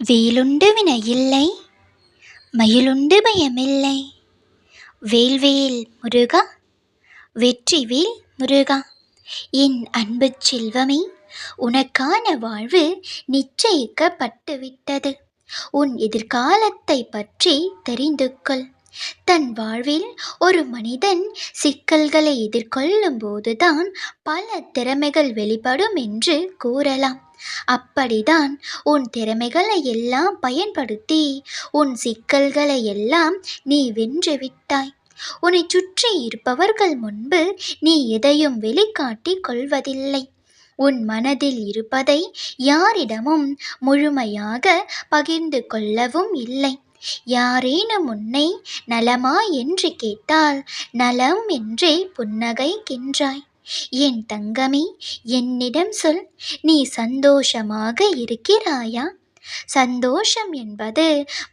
வேலுண்டு வினையில்லை மயிலுண்டு பயமில்லை. வேல்வேல் முருகா வெற்றிவேல் முருகா. என் அன்பு செல்வமே, உனக்கான வாழ்வு நிச்சயிக்கப்பட்டுவிட்டது. உன் எதிர்காலத்தை பற்றி தெரிந்து கொள். தன் வாழ்வில் ஒரு மனிதன் சிக்கல்களை எதிர்கொள்ளும் போதுதான் பல திறமைகள் வெளிப்படும் என்று கூறலாம். அப்படிதான் உன் திறமைகளை எல்லாம் பயன்படுத்தி உன் சிக்கல்களை எல்லாம் நீ வென்று விட்டாய். உன்னை சுற்றி இருப்பவர்கள் முன்பு நீ எதையும் வெளிக்காட்டிக் கொள்வதில்லை. உன் மனதில் இருப்பதை யாரிடமும் முழுமையாக பகிர்ந்து கொள்ளவும் இல்லை. யாரேனும் உன்னை நலமா என்று கேட்டால் நலம் என்றே புன்னகைக்கின்றாய். என் தங்கமே, என்னிடம் சொல், நீ சந்தோஷமாக இருக்கிறாயா? சந்தோஷம் என்பது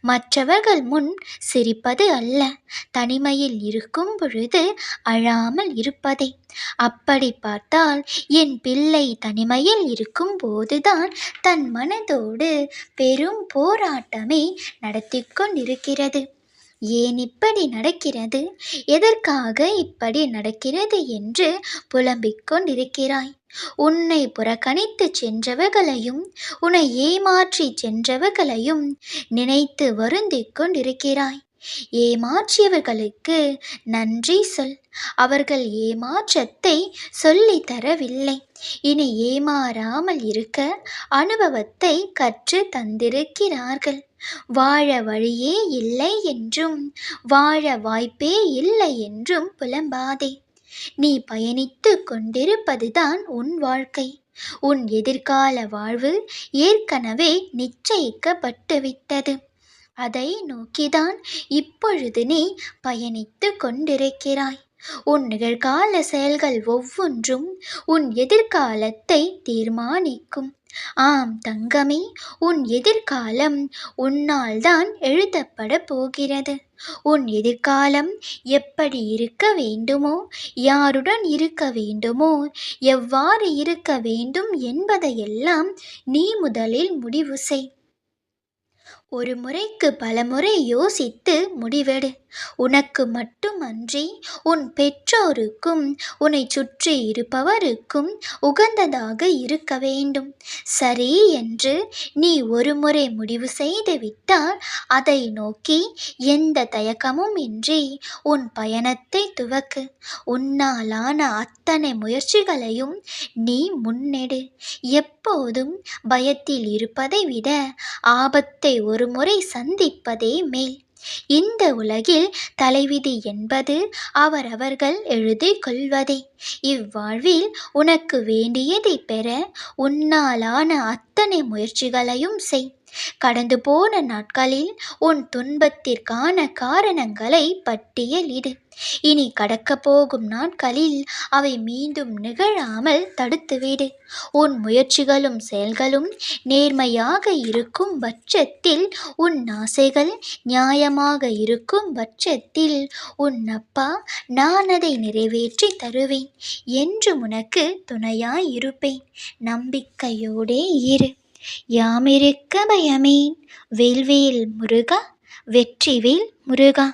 மற்றவர்கள் முன் சிரிப்பது அல்ல, தனிமையில் இருக்கும் பொழுது அழாமல் இருப்பதே. அப்படி பார்த்தால் என் பிள்ளை தனிமையில் இருக்கும் போதுதான் தன் மனதோடு பெரும் போராட்டமே நடத்தி கொண்டிருக்கிறது. ஏன் இப்படி நடக்கிறது, எதற்காக இப்படி நடக்கிறது என்று புலம்பிக் கொண்டிருக்கிறாய். உன்னை புறக்கணித்து சென்றவர்களையும் உன்னை ஏமாற்றி சென்றவர்களையும் நினைத்து வருந்திக் கொண்டிருக்கிறாய். ஏமாற்றியவர்களுக்கு நன்றி சொல். அவர்கள் ஏமாற்றத்தை சொல்லி தரவில்லை, இனி ஏமாறாமல் இருக்க அனுபவத்தை கற்று தந்திருக்கிறார்கள். வாழ வழியே இல்லை என்றும் வாழ வாய்ப்பே இல்லை என்றும் புலம்பாதே. நீ பயணித்து கொண்டிருப்பதுதான் உன் வாழ்க்கை. உன் எதிர்கால வாழ்வு ஏற்கனவே நிச்சயிக்கப்பட்டுவிட்டது. அதை நோக்கிதான் இப்பொழுது நீ பயணித்து கொண்டிருக்கிறாய். உன் நிகழ்கால செயல்கள் ஒவ்வொன்றும் உன் எதிர்காலத்தை தீர்மானிக்கும். ஆம் தங்கமே, உன் எதிர்காலம் உன்னால் தான் எழுதப்பட போகிறது. உன் எதிர்காலம் எப்படி இருக்க வேண்டுமோ, யாருடன் இருக்க வேண்டுமோ, எவ்வாறு இருக்க வேண்டும் என்பதையெல்லாம் நீ முதலில் முடிவு செய். ஒரு முறைக்கு பலமுறை யோசித்து முடிவெடு. உனக்கு மட்டுமன்றி உன் பெற்றோருக்கும் உன்னை சுற்றி இருப்பவருக்கும் உகந்ததாக இருக்க வேண்டும். சரி என்று நீ ஒரு முறை முடிவு செய்து விட்டால் அதை நோக்கி எந்த தயக்கமும் இன்றி உன் பயணத்தை துவக்கு. உன்னாலான அத்தனை முயற்சிகளையும் நீ முன்னெடு. எப்போதும் பயத்தில் இருப்பதை விட ஆபத்தை ஒரு முறை சந்திப்பதே மேல். இந்த உலகில் தலைவிதி என்பது அவரவர்கள் எழுதிக் கொள்வதே. இவ்வாழ்வில் உனக்கு வேண்டியதை பெற உன்னாலான அத்தனை முயற்சிகளையும் செய். கடந்து போன நாட்களில் உன் துன்பத்திற்கான காரணங்களை பட்டியலிடு. இனி கடக்க போகும் நாட்களில் அவை மீண்டும் நிகழாமல் தடுத்துவிடு. உன் முயற்சிகளும் செயல்களும் நேர்மையாக இருக்கும் பட்சத்தில், உன் ஆசைகள் நியாயமாக இருக்கும் பட்சத்தில் உன் அப்பா நான் அதை நிறைவேற்றி தருவேன் என்று உனக்கு துணையாய் இருப்பேன். நம்பிக்கையோடே இரு. யாமிருக்க பயமேன். வேல்வேல் முருகா வெற்றிவேல் முருகா.